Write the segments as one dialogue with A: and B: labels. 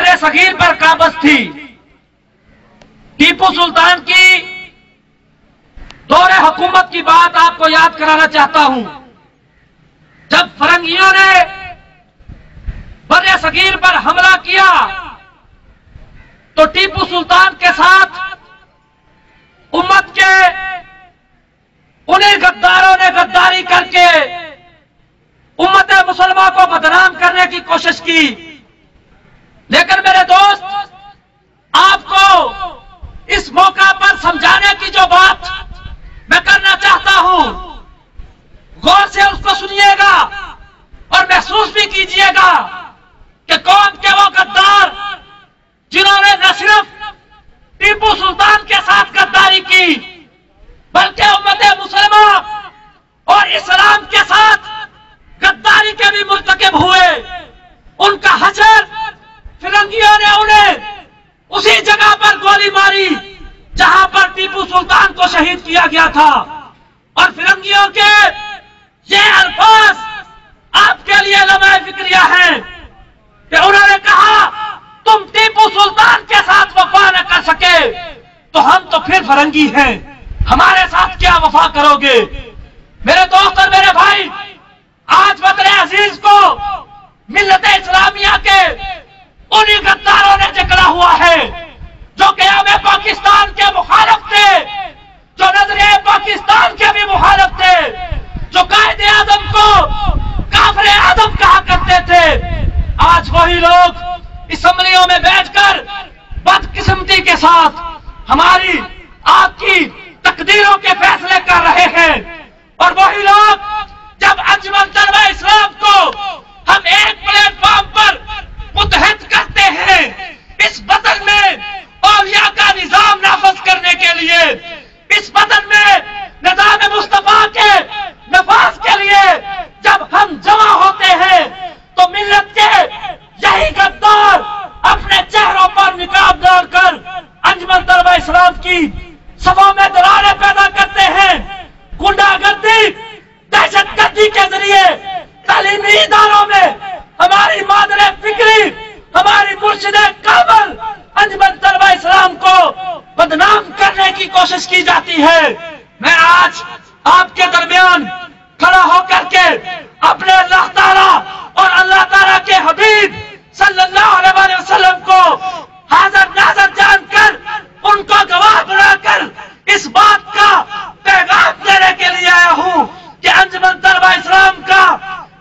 A: बड़े सगीर पर काबज थी। टीपू सुल्तान की दौरे हुकूमत की बात आपको याद कराना चाहता हूं। जब फरंगियों ने बड़े सगीर पर हमला किया तो टीपू सुल्तान के साथ उम्मत के उन्हीं गद्दारों ने गद्दारी करके उम्मत मुसलमान को बदनाम करने की कोशिश की। लेकिन मेरे दोस्त, आपको इस मौका पर समझाने की जो बात मैं करना चाहता हूं, गौर से उसको सुनिएगा और महसूस भी कीजिएगा कि कौन के वो गद्दार जिन्होंने न सिर्फ टीपू सुल्तान के साथ गद्दारी की बल्कि उम्मत मुसलमान और इस्लाम के साथ गद्दारी के भी मुर्तकिब हुए। उनका हशर फिरंगियों ने उन्हें उसी जगह पर गोली मारी जहां पर टीपू सुल्तान को शहीद किया गया था। और फिरंगियों के ये अल्फाज आपके लिए लम्हे फिक्रिया हैं कि उन्होंने कहा, तुम टीपू सुल्तान के साथ वफा न कर सके तो हम तो फिर फरंगी हैं, हमारे साथ क्या वफा करोगे। मेरे दोस्त और मेरे भाई, आज वतन अजीज को मिल्लत इस्लामिया के उन्हीं गद्दारों ने जकड़ा हुआ है जो क़याम पाकिस्तान के मुखालिफ थे, जो नजरिए पाकिस्तान के भी मुखालिफ थे, जो कायदे आज़म को काफिर आज़म कहा करते थे। आज वही लोग असम्बलियों में बैठकर बदकिस्मती के साथ हमारी आपकी तकदीरों के फैसले कर रहे हैं। और वही लोग जब अंजुमन तलबा इस्लाम को हम एक प्लेटफॉर्म पर मुत्तहद करते हैं इस वतन में औलिया का निजाम नाफज करने के लिए, इस वतन में निजाम मुस्तफा के नफाज के लिए जब हम जमा होते हैं तो मिल्लत के यही गद्दार अपने चेहरों पर निकाब डालकर अंजुमन तलबा इस्लाम की सभा में दरारें पैदा करते हैं। गुंडागर्दी, दहशतगर्दी के जरिए तालीमी इदारों में हमारी मादरे फिक्री, हमारी मुर्शिदे काबल अंजुमन तलबा इस्लाम को बदनाम करने की कोशिश की जाती है। मैं आज आपके दरमियान खड़ा होकर के अपने अल्लाह ताला और अल्लाह ताला के हबीब सल्लल्लाहु अलैहि वसल्लम को हाजिर नाज़र जानकर उनको गवाह बनाकर इस बात का पैगाम देने के लिए आया हूं कि अंजुमन तलबा इस्लाम का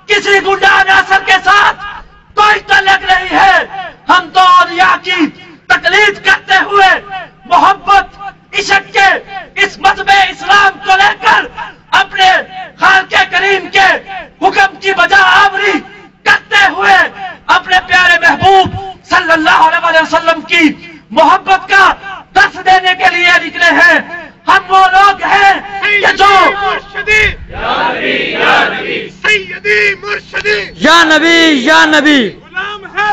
A: किसी गुंडा अनासर के साथ कोई तल्लुक नहीं है। हम तो औलिया की तकलीद करते हुए मोहब्बत इश्क के इस मज़हब इस्लाम को लेकर अपने खालिक़ करीम के हुक्म की बजा आवरी करते हुए अपने प्यारे महबूब सल्लल्लाहु अलैहि वसल्लम की मोहब्बत का दर्स देने के लिए निकले हैं। हम वो लोग हैं कि जो सैयदी मुर्शिदी
B: या नबी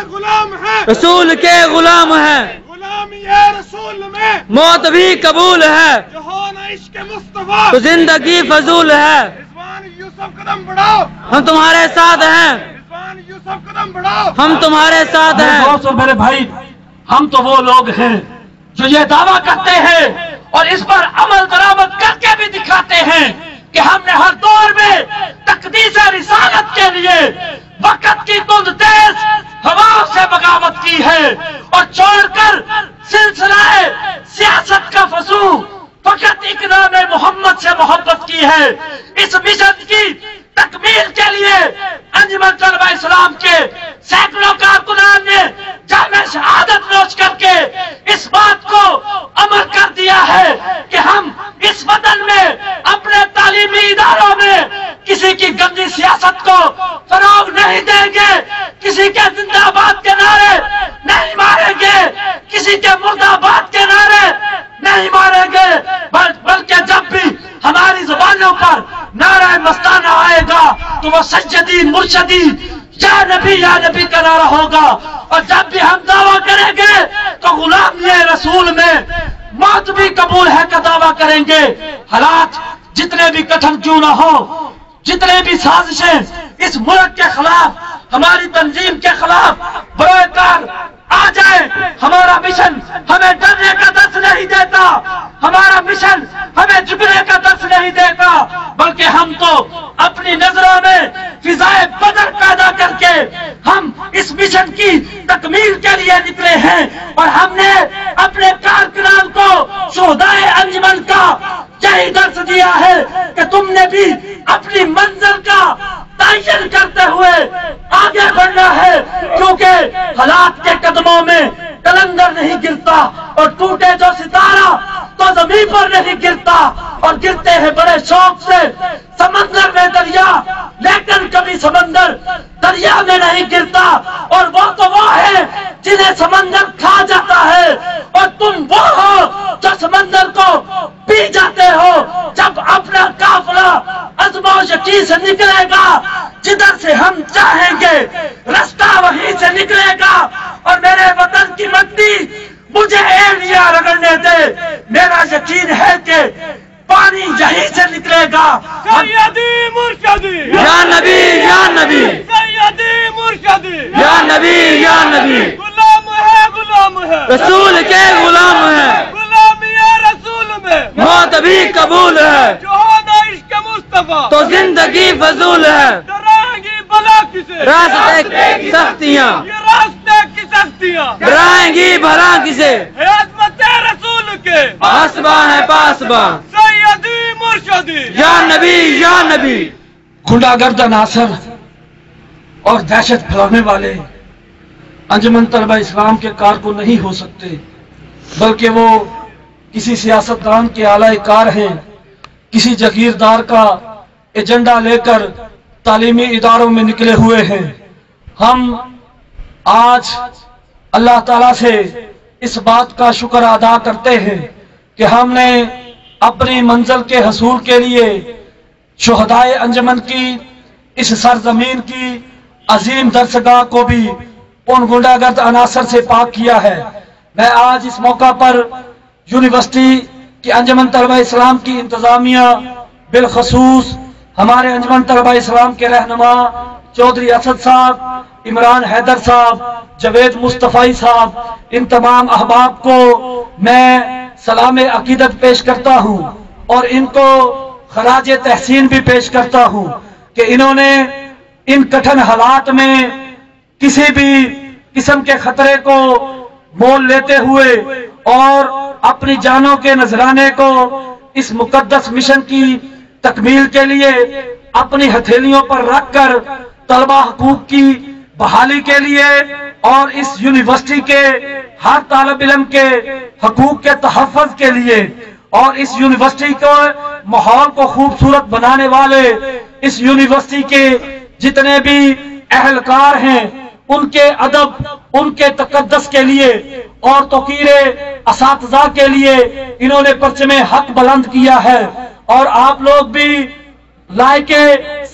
C: गुलाम है
B: रसूल के गुलाम है,
C: गुलाम ये रसूल में
B: मौत भी कबूल है,
C: जो हो न इश्क मुस्तफा
B: तो जिंदगी फजूल है।
C: रिजवान यूसुफ कदम बढ़ाओ,
B: हम तुम्हारे साथ हैं,
C: रिजवान यूसुफ कदम बढ़ाओ,
B: हम तुम्हारे साथ
A: मेरे
B: हैं।
A: दोस्त और मेरे भाई, हम तो वो लोग हैं जो ये दावा करते हैं और इस पर अमल दरामद करके भी दिखाते हैं कि हमने हर दौर में तकदीस रिसालत के लिए वक्त की तुंद तेज हवाओं से बगावत की है और छोड़कर सिलसिलाए सियासत का फसू फकत एक नाम मोहम्मद से मोहब्बत की है। इस मिशन की तकमील के लिए अंजुमन तलबा इस्लाम के सैकड़ों कारकुनान ने जामे शहादत नोश करके इस बात को अमल कर दिया है कि हम इस वतन में अपने तालीमी इदारों में किसी की गंदी सियासत को फरोग नहीं देंगे, किसी के जिंदाबाद के नारे नहीं मारेंगे, किसी के मुर्दाबाद के नारे नहीं मारेंगे, बल्कि जब भी हमारी जुबानों पर नारा मस्ताना आएगा तो वो सज्जदी मुर्शदी या नबी का नारा होगा। और जब भी हम दावा करेंगे तो गुलाम ये रसूल में मौत भी कबूल है का दावा करेंगे। हालात जितने भी कठिन क्यों ना हो, जितने भी साजिशें इस मुल्क के खिलाफ, हमारी तंजीम के खिलाफ बरोकार आ जाए بلکہ ہم تو اپنی نظروں میں فضائے بدر پیدا کر کے ہم اس مشن کی تکمیل کے لیے نکلے ہیں، اور ہم نے اپنے کارکنان کو شہدائے انجمن کا یہی درس دیا ہے کہ تم نے بھی اپنی منزل کا تعین کرتے ہوئے آگے بڑھنا ہے، کیونکہ حالات کے قدموں میں کلندر نہیں گرتا، اور ٹوٹے جو ستارہ تو زمین پر نہیں گرتا، اور گرتے ہیں بڑے شوق سے سمندر میں دریا، لیکن کبھی سمندر دریا میں نہیں گرتا، اور وہ تو وہ ہے جنہیں سمندر کھا جاتا ہے، اور تم وہ ہو جو سمندر کو پی جاتے ہو۔ جب اپنا قافلہ عزم و یقین سے نکلے گا، جدھر سے ہم چاہیں گے رستہ وہیں سے نکلے گا، اور میرے وطن کی مٹی مجھے ایڑیاں رگڑنے دے، میرا یقین ہے کہ پانی یہیں سے نکلے گا۔
C: سیدی مرشدی
B: یا نبی یا نبی
C: سیدی مرشدی
B: یا نبی یا نبی،
C: غلام ہے
B: رسول کے غلام ہیں،
C: غلامی رسول میں
B: موت بھی قبول ہے،
C: جہاد عشق مصطفیٰ
B: تو زندگی فضول ہے،
C: ڈرائیں گی بلا کسے
B: راستے کی سختیاں
C: یہ راستے کی سختیاں
B: ڈرائیں گی بھلا کسے،
C: ہے عظمت رسول کے
B: پاسباں ہے پاسباں،
C: سیدی مرشدی
B: یا نبی یا نبی۔
A: گنڈا گرد عناصر اور دہشت پھیلانے والے انجمن طلبہ اسلام کے کارکن نہیں ہو سکتے، بلکہ وہ کسی سیاستدان کے اعلی کار ہیں، کسی جاگیردار کا ایجنڈا لے کر تعلیمی اداروں میں نکلے ہوئے ہیں۔ ہم آج اللہ تعالیٰ سے اس بات کا شکر ادا کرتے ہیں کہ ہم نے اپنی منزل کے حصول کے لیے شہدائے انجمن کی اس سرزمین کی عظیم درسگاہ کو بھی ان گنڈا گرد عناصر سے پاک کیا ہے۔ میں آج اس موقع پر یونیورسٹی کی انجمن طلبہ اسلام کی انتظامیہ، بالخصوص ہمارے انجمن طلبہ اسلام کے رہنما چودھری اسد صاحب، عمران حیدر صاحب، جاوید مصطفی صاحب، ان تمام احباب کو میں سلام عقیدت پیش کرتا ہوں، اور ان کو خراج تحسین بھی پیش کرتا ہوں کہ انہوں نے ان کٹھن حالات میں کسی بھی قسم کے خطرے کو مول لیتے ہوئے اور اپنی جانوں کے نذرانے کو اس مقدس مشن کی تکمیل کے لیے اپنی ہتھیلیوں پر رکھ کر طلبہ حقوق کی بحالی کے لیے اور اس یونیورسٹی کے ہر طالب علم کے حقوق کے تحفظ کے لیے اور اس یونیورسٹی کے ماحول کو خوبصورت بنانے والے اس یونیورسٹی کے جتنے بھی اہلکار ہیں ان کے ادب، ان کے تقدس کے لیے اور توقیر اساتذہ کے لیے انہوں نے پرچم حق بلند کیا ہے، اور آپ لوگ بھی لائق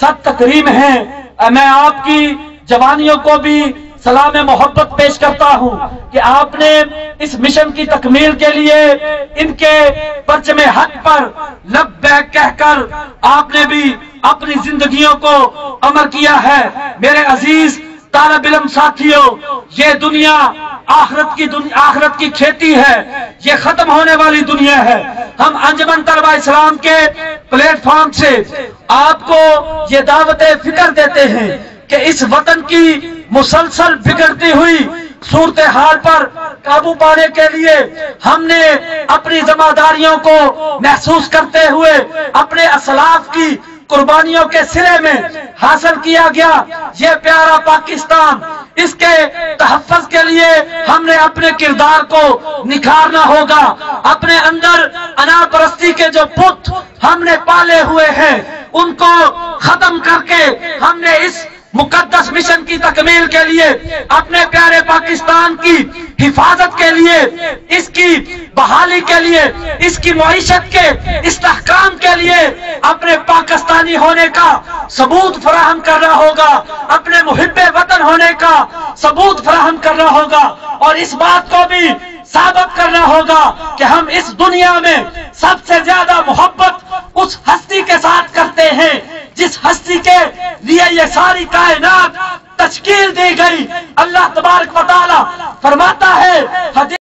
A: صد تکریم ہیں۔ میں آپ کی جوانیوں کو بھی سلام محبت پیش کرتا ہوں کہ آپ نے اس مشن کی تکمیل کے لیے ان کے پرچم حق پر لبیک کہہ کر آپ نے بھی اپنی زندگیوں کو امر کیا ہے۔ میرے عزیز طالب علم ساتھیوں، یہ دنیا آخرت کی کھیتی ہے، یہ ختم ہونے والی دنیا ہے۔ ہم انجمن طلبہ اسلام کے پلیٹ فارم سے آپ کو یہ دعوت فکر دیتے ہیں کہ اس وطن کی مسلسل بگڑتی ہوئی صورتحال پر قابو پانے کے لیے ہم نے اپنی ذمہ داریوں کو محسوس کرتے ہوئے اپنے اسلاف کی قربانیوں کے سرے میں حاصل کیا گیا یہ پیارا پاکستان، اس کے تحفظ کے لیے ہم نے اپنے کردار کو نکھارنا ہوگا۔ اپنے اندر انا پرستی کے جو بت ہم نے پالے ہوئے ہیں ان کو ختم کر کے ہم نے اس مقدس مشن کی تکمیل کے لیے اپنے پیارے پاکستان کی حفاظت کے لیے، اس کی بحالی کے لیے، اس کی معیشت کے استحکام کے لیے اپنے پاکستانی ہونے کا ثبوت فراہم کرنا ہوگا، اپنے محب وطن ہونے کا ثبوت فراہم کرنا ہوگا، اور اس بات کو بھی ثابت کرنا ہوگا کہ ہم اس دنیا میں سب سے زیادہ محبت اس ہستی کے ساتھ کرتے ہیں جس ہستی کے لیے یہ ساری کائنات تشکیل دی گئی۔ اللہ تبارک و تعالی فرماتے